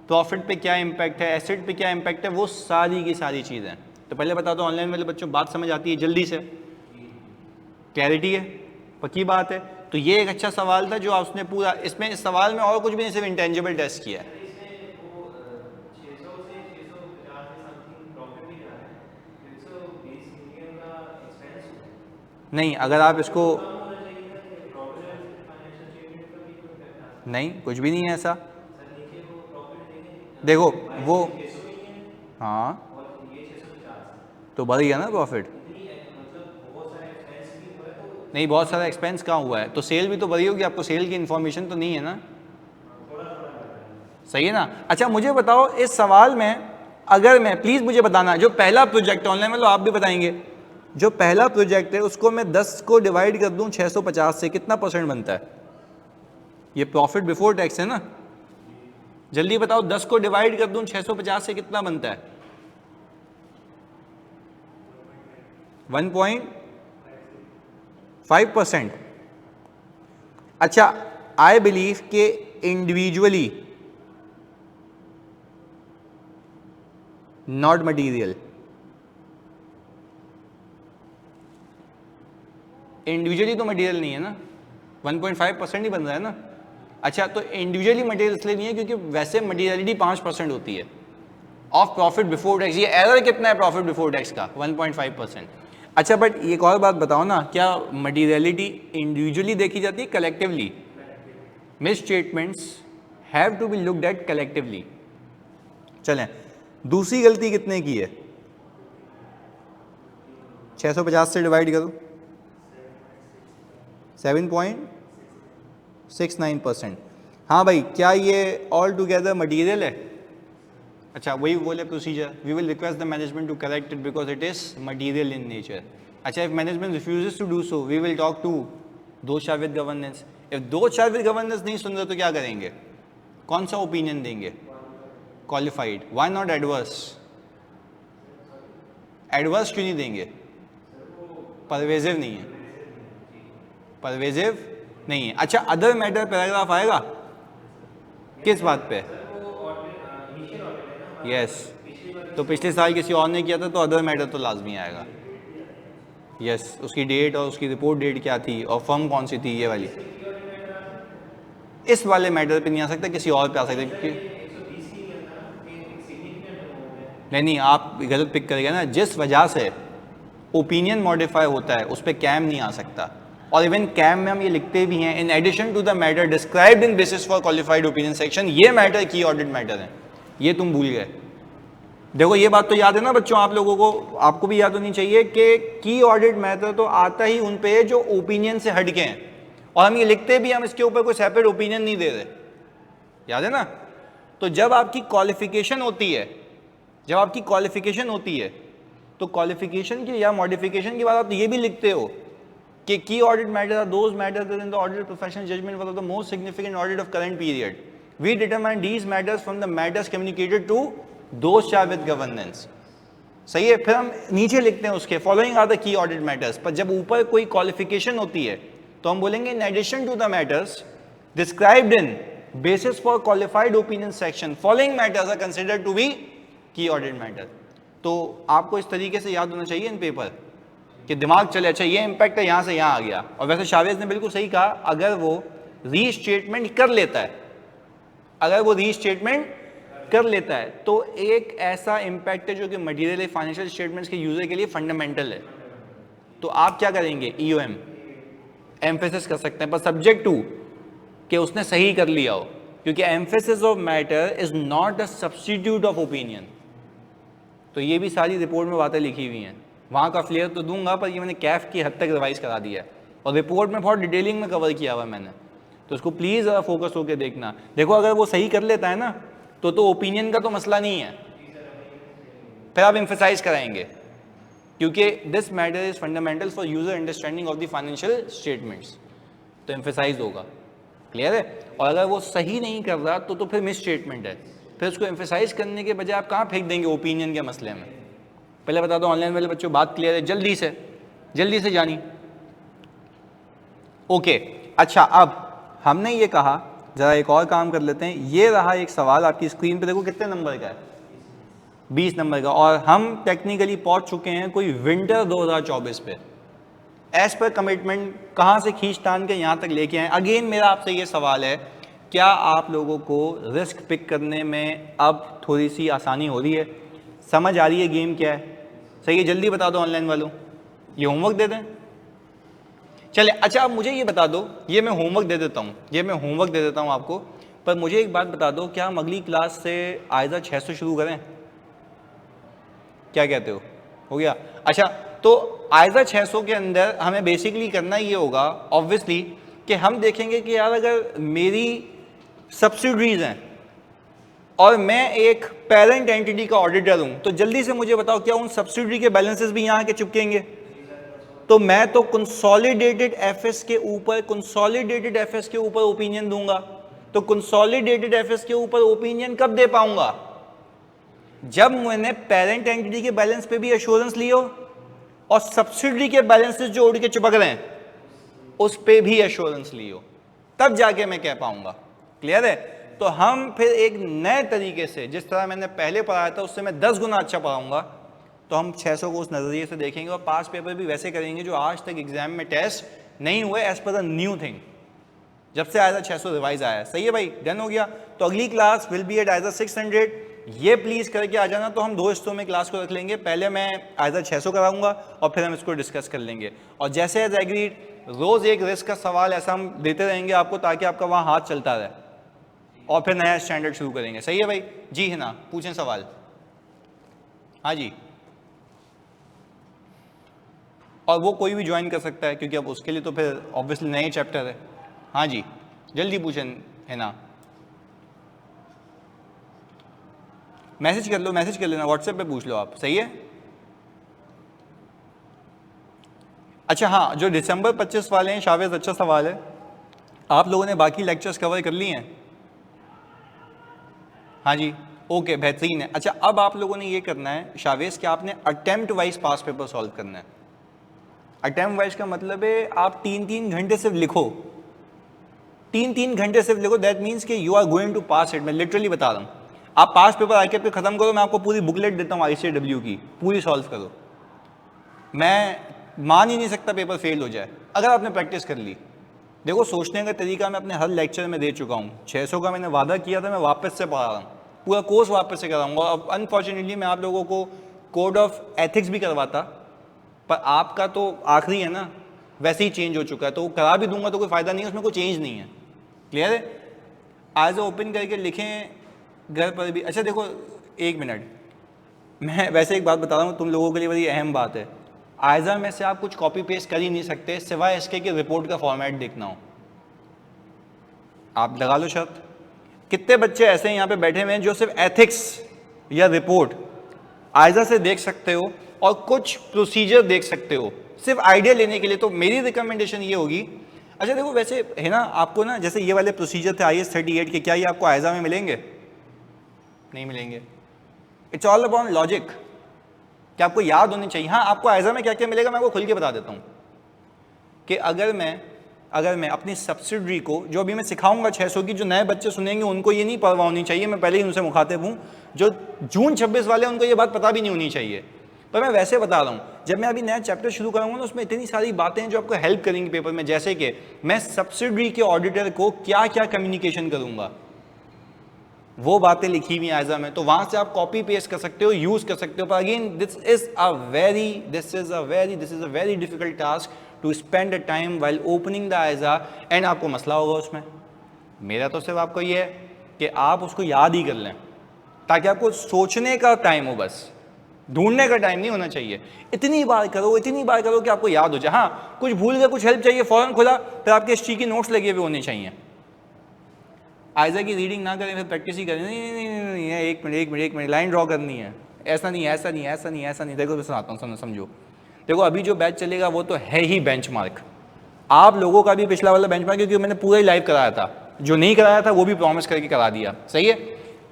प्रॉफिट पे क्या इंपैक्ट है, एसेट पे क्या इंपैक्ट है, वो सारी की सारी चीज़ें। तो पहले बता दो ऑनलाइन वाले बच्चों, बात समझ आती है जल्दी से? क्लैरिटी है? पक्की बात है? तो ये एक अच्छा सवाल था जो आपने पूरा, इसमें इस सवाल में और कुछ भी नहीं, सिर्फ इंटेंजिबल टेस्ट किया है। नहीं, अगर आप इसको नहीं, कुछ भी नहीं है ऐसा। देखो वो, हाँ तो बढ़ गया ना प्रॉफिट। नहीं, बहुत सारा एक्सपेंस कहाँ हुआ है? तो सेल भी तो बढ़ी होगी, आपको सेल की इन्फॉर्मेशन तो नहीं है ना? सही है ना? अच्छा मुझे बताओ इस सवाल में, अगर मैं, प्लीज मुझे बताना, जो पहला प्रोजेक्ट ऑनलाइन में, लो आप भी बताएंगे, जो पहला प्रोजेक्ट है उसको मैं 10 को डिवाइड कर दूं 650 से, कितना परसेंट बनता है? ये प्रॉफिट बिफोर टैक्स है ना? जल्दी बताओ, 10 को डिवाइड कर दूं 650 से कितना बनता है? 1.5%। अच्छा, आई बिलीव के इंडिविजुअली, नॉट मटीरियल, इंडिविजुअली तो मटेरियल नहीं है ना, 1.5% ही बन रहा है ना। अच्छा, तो इंडिविजुअली मटेरियल इसलिए नहीं है क्योंकि वैसे मटेरियलिटी 5% होती है ऑफ प्रॉफिट बिफोर टैक्स। ये एरर कितना है प्रॉफिट बिफोर टैक्स का? 1.5%। अच्छा, बट एक और बात बताओ ना, क्या मटेरियलिटी इंडिविजुअली देखी जाती है collectively? Misstatements have to be looked at collectively. चलें, दूसरी गलती कितने की है? 650 से डिवाइड करो, 7.69%। हाँ भाई, क्या ये ऑल टुगेदर मटीरियल है? अच्छा, वही बोले procedure, we will request the management to correct it because it is material in nature. अच्छा, if management refuses to do so we will talk to those with governance. If those with governance नहीं सुन रहे तो क्या करेंगे? कौन सा ओपिनियन देंगे? Qualified. Why not adverse? Adverse क्यों नहीं देंगे? परवेजिव नहीं है, परवेजिव नहीं है। अच्छा, अदर मैटर पैराग्राफ आएगा किस बात पे? यस, तो पिछले साल किसी और ने किया था तो अदर मैटर तो लाजमी आएगा। यस, उसकी डेट और उसकी रिपोर्ट डेट क्या थी और फर्म कौन सी थी, ये वाली। इस वाले मैटर पे नहीं आ सकता, किसी और पे आ सकता, क्योंकि नहीं, आप गलत पिक करेंगे ना। जिस वजह से ओपिनियन मॉडिफाई होता है उस पर कैम नहीं आ सकता। और इवन कैम में हम ये लिखते भी हैं, in addition to the matter described in basis for qualified opinion section, ये मैटर की ऑडिट मैटर है। ये तुम भूल गए। देखो, ये बात तो याद है ना बच्चों आप लोगों को, आपको भी याद होनी चाहिए कि की ऑडिट मैटर तो आता ही उन पे जो ओपिनियन से हटके हैं, और हम ये लिखते भी, हम इसके ऊपर कोई सेपरेट ओपिनियन नहीं दे रहे। याद है ना? तो जब आपकी क्वालिफिकेशन होती है, जब आपकी क्वालिफिकेशन होती है तो क्वालिफिकेशन की या मॉडिफिकेशन की बात आप ये भी लिखते हो कि key audit matter are those matters in the audit professional judgement were the most significant audit of current period. We determine these matters from the matters communicated to those charge with governance. सही है? फिर हम नीचे लिखते हैं उसके following are the key audit matters. पर जब ऊपर कोई क्वालिफिकेशन होती है तो हम बोलेंगे in addition to the matters described in basis for qualified opinion section following matters are considered to be key audit matter. तो आपको इस तरीके से याद होना चाहिए इन पेपर कि दिमाग चले, अच्छा ये इंपैक्ट है, यहाँ से यहाँ आ गया। और वैसे शावेज ने बिल्कुल सही कहा, अगर वो रीस्टेटमेंट कर लेता है, अगर वो रीस्टेटमेंट कर लेता है तो एक ऐसा इंपैक्ट है जो कि मटेरियल फाइनेंशियल स्टेटमेंट्स के यूजर के लिए फंडामेंटल है। तो आप क्या करेंगे? ईओएम एम्फेसिस कर सकते हैं, पर सब्जेक्ट टू कि उसने सही कर लिया हो, क्योंकि emphasis of matter is not a substitute of opinion. तो ये भी सारी रिपोर्ट में बातें लिखी हुई हैं, वहाँ का फ्लेयर तो दूंगा, पर ये मैंने कैफ की हद तक रिवाइज करा दिया है और रिपोर्ट में बहुत डिटेलिंग में कवर किया हुआ मैंने। तो उसको प्लीज़ फोकस होकर देखना। देखो, अगर वो सही कर लेता है ना तो ओपिनियन का तो मसला नहीं है, फिर आप एम्फेसाइज कराएंगे, क्योंकि this matter is fundamental for user understanding of the financial statements, तो एम्फेसाइज होगा। क्लियर है? और अगर वो सही नहीं कर रहा तो फिर मिस स्टेटमेंट है, फिर उसको एम्फेसाइज करने के बजाय आप कहाँ फेंक देंगे ओपिनियन के मसले में। पहले बता दो ऑनलाइन वाले बच्चों, बात क्लियर है? जल्दी से जानी। ओके, अच्छा, अब हमने ये कहा, जरा एक और काम कर लेते हैं। ये रहा एक सवाल आपकी स्क्रीन पे, देखो कितने नंबर का है? 20 नंबर का। और हम टेक्निकली पहुंच चुके हैं कोई विंटर 2024 पे। एज पर कमिटमेंट कहाँ से खींच तान के यहाँ तक लेके आए। अगेन मेरा आपसे ये सवाल है, क्या आप लोगों को रिस्क पिक करने में अब थोड़ी सी आसानी हो रही है? समझ आ रही है गेम क्या है? सही है? जल्दी बता दो ऑनलाइन वालों, ये होमवर्क दे दें? चले, अच्छा, अब मुझे ये बता दो, ये मैं होमवर्क दे देता हूँ आपको, पर मुझे एक बात बता दो, क्या हम अगली क्लास से आयजा 600 शुरू करें? क्या कहते हो गया? अच्छा, तो आयजा 600 के अंदर हमें बेसिकली करना ये होगा ऑब्वियसली कि हम देखेंगे कि यार अगर मेरी सब्सिडरीज हैं और मैं एक पेरेंट एंटिटी का ऑडिटर हूं, तो जल्दी से मुझे बताओ, क्या उन सब्सिडरी के बैलेंसेस भी यहाँ के चिपकेंगे? तो मैं तो कंसोलिडेटेड एफएस के ऊपर ओपिनियन दूंगा। तो कंसोलिडेटेड एफएस के ऊपर ओपिनियन कब दे पाऊंगा? जब मैंने पेरेंट एंटिटी के बैलेंस पे भी एश्योरेंस लियो और सब्सिडरी के बैलेंसेस जो उड़ के चिपक रहे हैं उस पे भी एश्योरेंस लियो, तब जाके मैं कह पाऊंगा। क्लियर है? तो हम फिर एक नए तरीके से, जिस तरह मैंने पहले पढ़ाया था उससे मैं 10 गुना अच्छा पढ़ाऊंगा, तो हम 600 को उस नजरिए से देखेंगे और पास पेपर भी वैसे करेंगे जो आज तक एग्जाम में टेस्ट नहीं हुए, as per the new thing, जब से आयजा 600 रिवाइज आया है। सही है भाई? डन हो गया? तो अगली class will be eight Aiza 600। ये प्लीज करके आ जाना। तो हम 2 हिस्सों में क्लास को रख लेंगे, पहले मैं आयजा 600 कराऊंगा और फिर हम इसको डिस्कस कर लेंगे। और जैसे एज एग्रीड, रोज एक रिस्क का सवाल ऐसा हम देते रहेंगे आपको, ताकि आपका वहां हाथ चलता रहे, और फिर नया स्टैंडर्ड शुरू करेंगे। सही है भाई? जी है ना? पूछें सवाल। हाँ जी, और वो कोई भी ज्वाइन कर सकता है, क्योंकि अब उसके लिए तो फिर ऑब्वियसली नए चैप्टर है। हाँ जी, जल्दी पूछें, है ना, मैसेज कर लो, मैसेज कर लेना, व्हाट्सएप पे पूछ लो आप, सही है। अच्छा हाँ, जो दिसंबर 25 वाले हैं, शावेज अच्छा सवाल है, आप लोगों ने बाकी लेक्चर्स कवर कर लिए हैं? हाँ जी, ओके, बेहतरीन है। अच्छा, अब आप लोगों ने ये करना है शावेज कि आपने अटेम्प्ट वाइज पास पेपर सॉल्व करना है। अटेम्प्ट वाइज का मतलब है आप 3-3 घंटे सिर्फ लिखो, 3-3 घंटे सिर्फ लिखो, दैट मीन्स कि you are going to pass it. मैं लिटरली बता रहा हूँ, आप पास पेपर आके पे खत्म करो, मैं आपको पूरी बुकलेट देता हूँ ICAW की, पूरी सॉल्व करो। मैं मान ही नहीं सकता पेपर फेल हो जाए अगर आपने प्रैक्टिस कर ली। देखो, सोचने का तरीका मैं अपने हर लेक्चर में दे चुका हूँ, 600 का मैंने वादा किया था, मैं वापस से पढ़ा रहा हूँ, पूरा कोर्स वापस से कराऊंगा। अब अनफॉर्चुनेटली मैं आप लोगों को कोड ऑफ एथिक्स भी करवाता, पर आपका तो आखिरी है ना, वैसे ही चेंज हो चुका है, तो करा भी दूंगा तो कोई फ़ायदा नहीं है, उसमें कोई चेंज नहीं है। क्लियर है? आज ओपन करके लिखें घर पर भी। अच्छा देखो, एक मिनट, मैं वैसे एक बात बता रहा हूँ, तुम लोगों के लिए बड़ी अहम बात है, आयजा में से आप कुछ कॉपी पेस्ट कर ही नहीं सकते सिवाय इसके कि रिपोर्ट का फॉर्मेट देखना हो। आप लगा लो शर्त। कितने बच्चे ऐसे यहाँ पे बैठे हुए हैं जो सिर्फ एथिक्स या रिपोर्ट आयजा से देख सकते हो और कुछ प्रोसीजर देख सकते हो सिर्फ आइडिया लेने के लिए? तो मेरी रिकमेंडेशन ये होगी, अच्छा देखो वैसे है ना, आपको ना जैसे ये वाले प्रोसीजर थे IAS 38 के, क्या ये आपको आयजा में मिलेंगे? नहीं मिलेंगे। इट्स ऑल अबाउट लॉजिक, कि आपको याद होनी चाहिए। हाँ, आपको आयजा में क्या क्या मिलेगा मैं आपको खुल के बता देता हूँ, कि अगर मैं अपनी सब्सिडरी को, जो अभी मैं सिखाऊंगा 600 की, जो नए बच्चे सुनेंगे उनको ये नहीं परवाह होनी चाहिए, मैं पहले ही उनसे मुखातिब हूँ, जो जून 26 वाले उनको ये बात पता भी नहीं होनी चाहिए, पर मैं वैसे बता रहा हूँ, जब मैं अभी नया चैप्टर शुरू करूँगा ना, उसमें इतनी सारी बातें हैं जो आपको हेल्प करेंगी पेपर में, जैसे कि मैं सब्सिडरी के ऑडिटर को क्या क्या कम्युनिकेशन करूँगा, वो बातें लिखी हुई आयजा में, तो वहां से आप कॉपी पेस्ट कर सकते हो, यूज कर सकते हो। पर again this is a very difficult task to spend a time while opening the आयजा, एंड आपको मसला होगा उसमें। मेरा तो सिर्फ आपको ये है कि आप उसको याद ही कर लें, ताकि आपको सोचने का टाइम हो, बस ढूंढने का टाइम नहीं होना चाहिए। इतनी बार करो कि आपको याद हो जाए। हाँ, कुछ भूल गए, कुछ हेल्प चाहिए, फौरन खुला, फिर आपके स्टिकी नोट्स लगे हुए होने चाहिए। आयजा की रीडिंग ना करें फिर प्रैक्टिस ही करें, नहीं, एक मिनट लाइन ड्रॉ करनी है, ऐसा नहीं। देखो मैं सुनाता हूँ, समझो। देखो अभी जो बैच चलेगा वो तो है ही बेंचमार्क, आप लोगों का भी पिछला वाला बेंचमार्क, क्योंकि मैंने पूरा ही लाइव कराया था, जो नहीं कराया था वो भी प्रॉमिस करके करा दिया, सही है।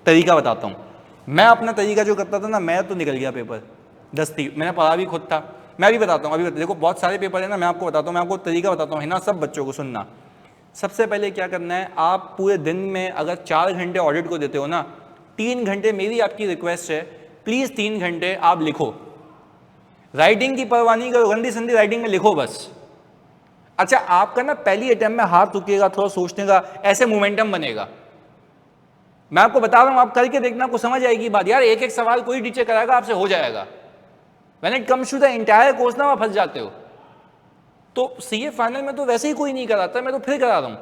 तरीका बताता हूँ, मैं अपना तरीका जो करता था ना, मैं तो निकल गया पेपर दस्ती, मैंने पढ़ा भी खुद था। मैं भी बताता हूँ, देखो बहुत सारे पेपर है ना, मैं आपको बताता हूँ, मैं आपको तरीका बताता हूँ, है ना, सब बच्चों को सुनना। सबसे पहले क्या करना है, आप पूरे दिन में अगर 4 घंटे ऑडिट को देते हो ना, 3 घंटे, मेरी आपकी रिक्वेस्ट है, प्लीज 3 घंटे आप लिखो। राइटिंग की परवाह नहीं करो, गंदी संदी राइटिंग में लिखो बस। अच्छा, आपका ना पहली अटेम्प्ट में हाथ रुकेगा, थोड़ा सोचने का ऐसे मोमेंटम बनेगा। मैं आपको बता रहा हूं, आप करके देखना, आपको समझ आएगी बात। यार एक एक सवाल कोई टीचर कराएगा, आपसे हो जाएगा। When it comes to the entire course ना, वहां फंस जाते हो। तो CA फाइनल में तो वैसे ही कोई नहीं कराता, मैं तो फिर करा रहा हूँ,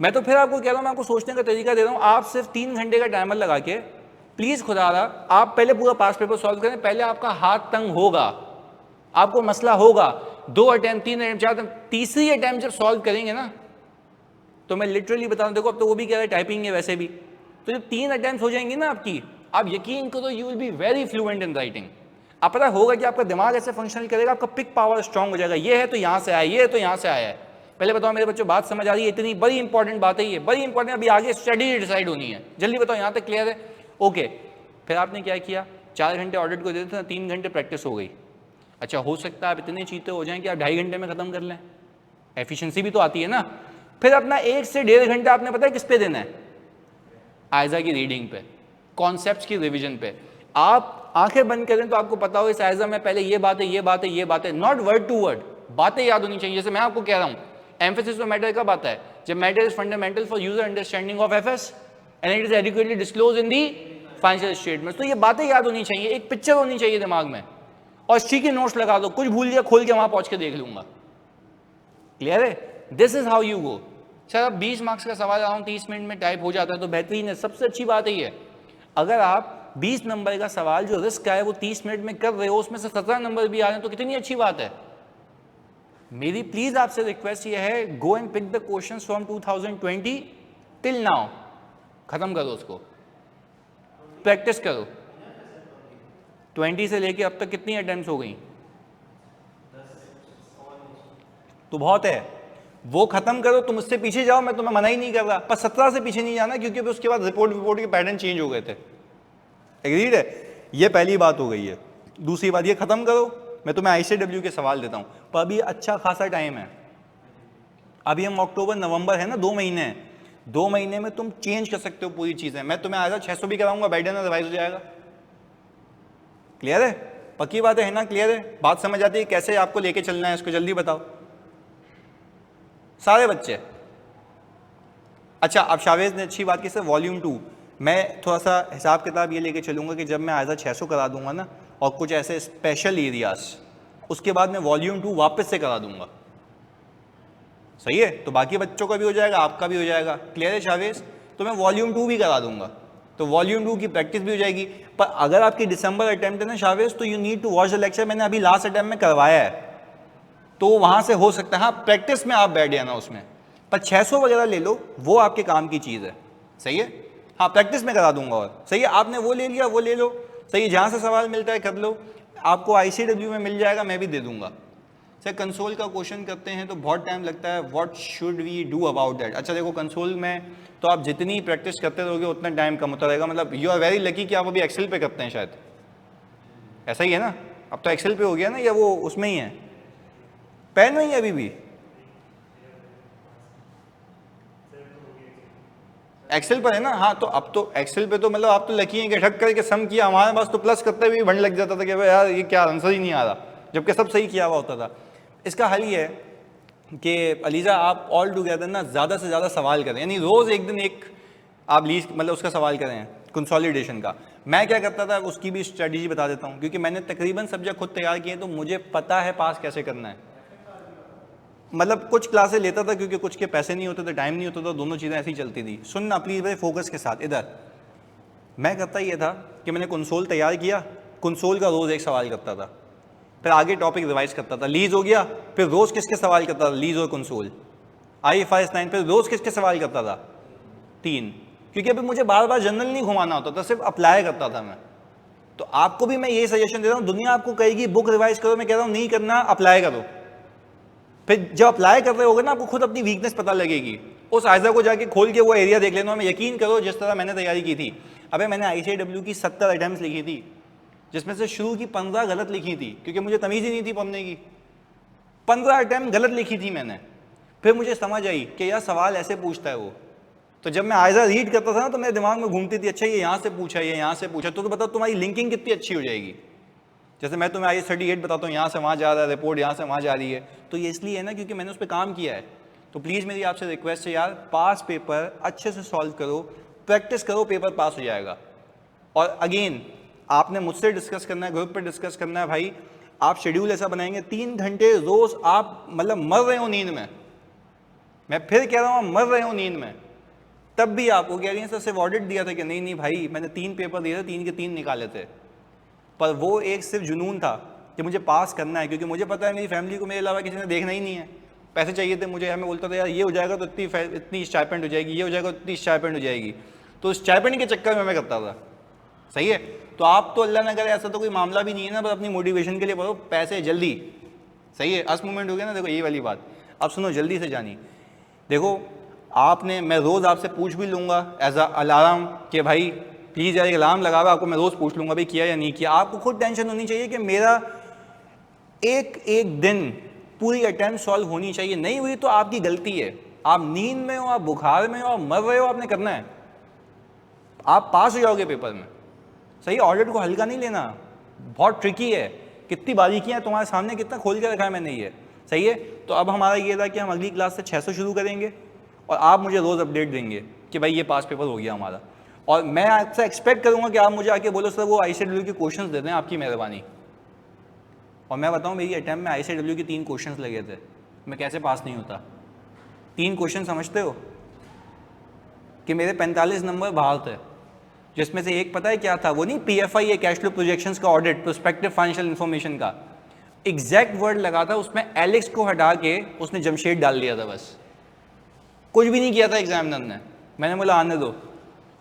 मैं तो फिर आपको कह रहा हूँ, मैं आपको सोचने का तरीका दे रहा हूँ। आप सिर्फ 3 घंटे का टाइमर लगा के, प्लीज खुदा रहा, आप पहले पूरा पास पेपर सॉल्व करें। पहले आपका हाथ तंग होगा, आपको मसला होगा, 2 अटेम्प्ट, 3 अटेम्प्ट, 4 अटेम्प्ट, तीसरी अटेम्प्ट जब सॉल्व करेंगे ना, तो मैं लिटरली बता रहा हूँ, देखो अब तो वो भी कह रहा है टाइपिंग है वैसे भी, तो जब 3 अटेम्प्ट हो जाएंगी ना आपकी, आप यकीन करो you will be very fluent in writing. आप पता होगा कि आपका दिमाग ऐसे फंक्शन करेगा, आपका पिक पावर स्ट्रांग हो जाएगा। ये है तो यहाँ से आया, ये है तो यहाँ से आया है। पहले बताओ मेरे बच्चों, बात समझ आ रही है? इतनी बड़ी इंपॉर्टेंट बात है ये, बड़ी इंपॉर्टेंट, अभी आगे स्टडी डिसाइड होनी है। जल्दी बताओ, यहाँ तक क्लियर है? ओके, फिर आपने क्या किया, 4 घंटे ऑडिट को देते थे, 3 घंटे प्रैक्टिस हो गई। अच्छा, हो सकता है आप इतने चीते हो जाएं कि आप 2.5 घंटे में खत्म कर लें, एफिशिएंसी भी तो आती है ना। फिर अपना 1 से 1.5 घंटा आपने पता है किस पे देना है? आयजा की रीडिंग पे, कॉन्सेप्ट्स की रिवीजन पे। आप आंखें बंद करें तो आपको पता हो इस आयजा में पहले ये बात है, नॉट वर्ड टू वर्ड, बातें याद होनी चाहिए। जैसे मैं आपको कह रहा हूं, एम्फेसिस ऑफ मैटर कब आता है? जब matter is fundamental for user understanding of FS and it is adequately disclose in the financial statements. तो ये बातें याद होनी चाहिए, एक पिक्चर होनी चाहिए दिमाग में, और स्टिकी नोट्स लगा दो, कुछ भूल गया खोल के वहां पहुंच के देख लूंगा। क्लियर है? This is how you go. Sir अब 20 मार्क्स का सवाल अराउंड 30 मिनट में टाइप हो जाता है तो बेहतरीन है, सबसे अच्छी बात है ये। अगर आप 20 नंबर का सवाल जो रिस्क है वो 30 मिनट में कर रहे हो, उसमें से 17 नंबर भी आ रहे हैं तो कितनी अच्छी बात है। मेरी प्लीज आपसे रिक्वेस्ट ये है, go and pick the questions from 2020 till now, खत्म करो उसको, प्रैक्टिस करो। 20 से लेके अब तक कितनी अटेम्प्ट्स हो गई? तो बहुत है, वो खत्म करो, तुम उससे पीछे जाओ, मैं तुम्हें मना ही नहीं कर रहा, पर 17 से पीछे नहीं जाना, क्योंकि उसके बाद रिपोर्ट के पैटर्न चेंज हो गए थे। एग्रीड है? ये पहली बात हो गई है। दूसरी बात, ये खत्म करो, मैं तुम्हें ICW के सवाल देता हूं, पर अभी अच्छा खासा टाइम है, अभी हम अक्टूबर नवंबर है ना, 2 महीने हैं, 2 महीने में तुम चेंज कर सकते हो पूरी चीजें। मैं तुम्हें आज 600 भी कराऊंगा, बैठे ना रिवाइज हो जाएगा। क्लियर है? पक्की बात है ना? क्लियर है? बात समझ आती है कैसे आपको लेके चलना है, इसको जल्दी बताओ सारे बच्चे। अच्छा, अब शावेज ने अच्छी बात की सर, वॉल्यूम 2 मैं थोड़ा सा हिसाब किताब ये लेके चलूंगा कि जब मैं आयजा 600 करा दूंगा ना, और कुछ ऐसे स्पेशल एरियाज, उसके बाद मैं वॉल्यूम 2 वापस से करा दूंगा। सही है? तो बाकी बच्चों का भी हो जाएगा, आपका भी हो जाएगा। क्लियर है शावेज? तो मैं वॉल्यूम 2 भी करा दूंगा, तो वॉल्यूम 2 की प्रैक्टिस भी हो जाएगी। पर अगर आपकी दिसंबर अटेम्प्ट है ना शावेज, तो you need to watch the lecture. मैंने अभी लास्ट अटेम्प्ट में करवाया है, तो वहां से हो सकता है, हाँ प्रैक्टिस में आप बैठ जाना उसमें, पर 600 वगैरह ले लो, वो आपके काम की चीज़ है। सही है? हाँ प्रैक्टिस में करा दूंगा। और सही है, आपने वो ले लिया, वो ले लो। सही है, जहाँ से सवाल मिलता है कर लो, आपको ICW में मिल जाएगा, मैं भी दे दूंगा। सर कंसोल का क्वेश्चन करते हैं तो बहुत टाइम लगता है, what should we do about that? अच्छा देखो, कंसोल में तो आप जितनी प्रैक्टिस करते रहोगे उतना टाइम कम होता रहेगा। मतलब यू आर वेरी लकी कि आप अभी एक्सेल पे करते हैं, शायद ऐसा ही है ना? अब तो एक्सेल पे हो गया ना, या वो उसमें ही है, पेन में ही है अभी भी? एक्सेल पर है ना? हाँ, तो अब तो एक्सेल पे तो मतलब आप तो लकी हैं कि ठक करके सम किया। हमारे पास तो प्लस करते हुए भंड लग जाता था कि भाई यार ये क्या आंसर ही नहीं आ रहा, जबकि सब सही किया हुआ होता था। इसका हल ये है कि अलीजा आप ऑल टुगेदर ना ज़्यादा से ज़्यादा सवाल करें, यानी रोज़ एक दिन एक आप लीज मतलब उसका सवाल करें कंसोलिडेशन का। मैं क्या करता था उसकी भी स्ट्रेटजी बता देता हूँ, क्योंकि मैंने तकरीबन सब्जेक्ट खुद तैयार किए, तो मुझे पता है पास कैसे करना है। मतलब कुछ क्लासेस लेता था क्योंकि कुछ के पैसे नहीं होते थे, टाइम नहीं होता था, दोनों चीज़ें ऐसी चलती थी। सुनना प्लीज़ भाई फोकस के साथ इधर। मैं करता ये था कि मैंने कंसोल तैयार किया, कंसोल का रोज़ एक सवाल करता था, फिर आगे टॉपिक रिवाइज करता था। लीज हो गया, फिर रोज़ किसके सवाल करता था, लीज और कंसोल। IFRS 9 फिर रोज़ किसके सवाल करता था, 3, क्योंकि अभी मुझे बार बार जनरल नहीं घुमाना होता था, सिर्फ अप्लाई करता था मैं। तो आपको भी मैं यही सजेशन दे रहा हूँ, दुनिया आपको कहेगी बुक रिवाइज करो, मैं कह रहा हूँ नहीं करना, अप्लाई करो। फिर जब अप्लाई कर रहे होगे ना, आपको खुद अपनी वीकनेस पता लगेगी। उस आयजा को जाके खोल के वो एरिया देख लेना। मैं यकीन करो जिस तरह मैंने तैयारी की थी, अबे मैंने ICW की 70 अटेम्प्ट्स लिखी थी, जिसमें से शुरू की 15 गलत लिखी थी, क्योंकि मुझे तमीज़ ही नहीं थी पढ़ने की। 15 अटेम्प्ट गलत लिखी थी मैंने। फिर मुझे समझ आई कि यार सवाल ऐसे पूछता है वो। तो जब मैं आयजा रीड करता था ना, तो मेरे दिमाग में घूमती थी, अच्छा ये यहाँ से पूछा, ये यहाँ से पूछा, तो बताओ तुम्हारी लिंकिंग कितनी अच्छी हो जाएगी। जैसे मैं तुम्हें IS38 बताता हूँ, यहाँ से वहाँ जा रहा है, रिपोर्ट यहाँ से वहाँ जा रही है, तो ये इसलिए है ना क्योंकि मैंने उस पर काम किया है। तो प्लीज़ मेरी आपसे रिक्वेस्ट है यार, पास पेपर अच्छे से सॉल्व करो, प्रैक्टिस करो, पेपर पास हो जाएगा। और अगेन आपने मुझसे डिस्कस करना है, ग्रुप पर डिस्कस करना है भाई। आप शेड्यूल ऐसा बनाएंगे 3 घंटे रोज आप मतलब मर रहे हो नींद में, मैं फिर कह रहा हूँ मर रहे हो नींद में, तब भी आपको कह रही हैं सर सिर्फ ऑडिट दिया था कि नहीं नहीं भाई मैंने 3 पेपर दिए थे, 3 के 3 निकाले थे। पर वो एक सिर्फ जुनून था कि मुझे पास करना है, क्योंकि मुझे पता है मेरी फैमिली को मेरे अलावा किसी ने देखना ही नहीं है। पैसे चाहिए थे मुझे, मैं बोलता था यार ये हो जाएगा तो इतनी स्टाइपेंड हो जाएगी, ये हो जाएगा तो इतनी स्टाइपेंड हो जाएगी, तो स्टाइपेंड के चक्कर में मैं करता था। सही है? तो आप तो अल्लाह ना करे ऐसा तो कोई मामला भी नहीं है ना, बस अपनी मोटिवेशन के लिए पढ़ो, पैसे जल्दी। सही है? अस मूवमेंट हो गया ना, देखो ये वाली बात। अब सुनो जल्दी से जानी, देखो आपने, मैं रोज़ आपसे पूछ भी लूँगा एज अ अलार्म कि भाई प्लीज़ यार एक अलार्म लगा हुआ, आपको मैं रोज़ पूछ लूँगा भाई किया या नहीं किया। आपको खुद टेंशन होनी चाहिए कि मेरा एक एक दिन पूरी अटेम्प्ट सॉल्व होनी चाहिए, नहीं हुई तो आपकी गलती है। आप नींद में हो, आप बुखार में हो, आप मर रहे हो, आपने करना है, आप पास हो जाओगे पेपर में। सही? ऑडिट को हल्का नहीं लेना, बहुत ट्रिकी है, कितनी बारीकियाँ तुम्हारे सामने, कितना खोल के रखा है मैंने ये। सही है? तो अब हमारा ये था कि हम अगली क्लास से 600 शुरू करेंगे और आप मुझे रोज़ अपडेट देंगे कि भाई ये पास पेपर हो गया हमारा। और मैं आपसे एक्सपेक्ट करूँगा कि आप मुझे आके बोलो सर वो ICW के क्वेश्चंस दे दें, आपकी मेहरबानी। और मैं बताऊँ मेरी अटैम्प्ट में ICW के 3 क्वेश्चंस लगे थे, मैं कैसे पास नहीं होता। 3 क्वेश्चन समझते हो कि मेरे 45 नंबर बाहर थे, जिसमें से एक पता है क्या था, वो नहीं PFI है, कैश फ्लो प्रोजेक्शंस का ऑडिट, प्रोस्पेक्टिव फाइनेंशियल इन्फॉर्मेशन का, एग्जैक्ट वर्ड लगा था, उसमें एलेक्स को हटा के उसने जमशेद डाल दिया था, बस कुछ भी नहीं किया था एग्जामिनर ने। मैंने बोला आने दो,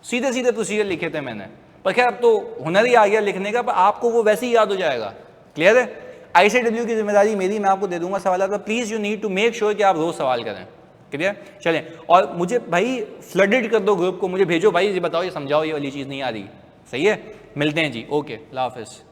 सीधे सीधे प्रोसीजर लिखे थे मैंने, पर खैर अब तो हुनर ही आ गया लिखने का, पर आपको वो वैसे ही याद हो जाएगा। क्लियर है? ICW की जिम्मेदारी मेरी, मैं आपको दे दूंगा सवाल, तो please you need to make sure कि आप रोज़ सवाल करें। क्लियर? चलें, और मुझे भाई फ्लडेड कर दो ग्रुप को, मुझे भेजो भाई, ये बताओ, ये समझाओ, ये वाली चीज़ नहीं आ रही। सही है? मिलते हैं जी, ओके, अल्लाह हाफिज़।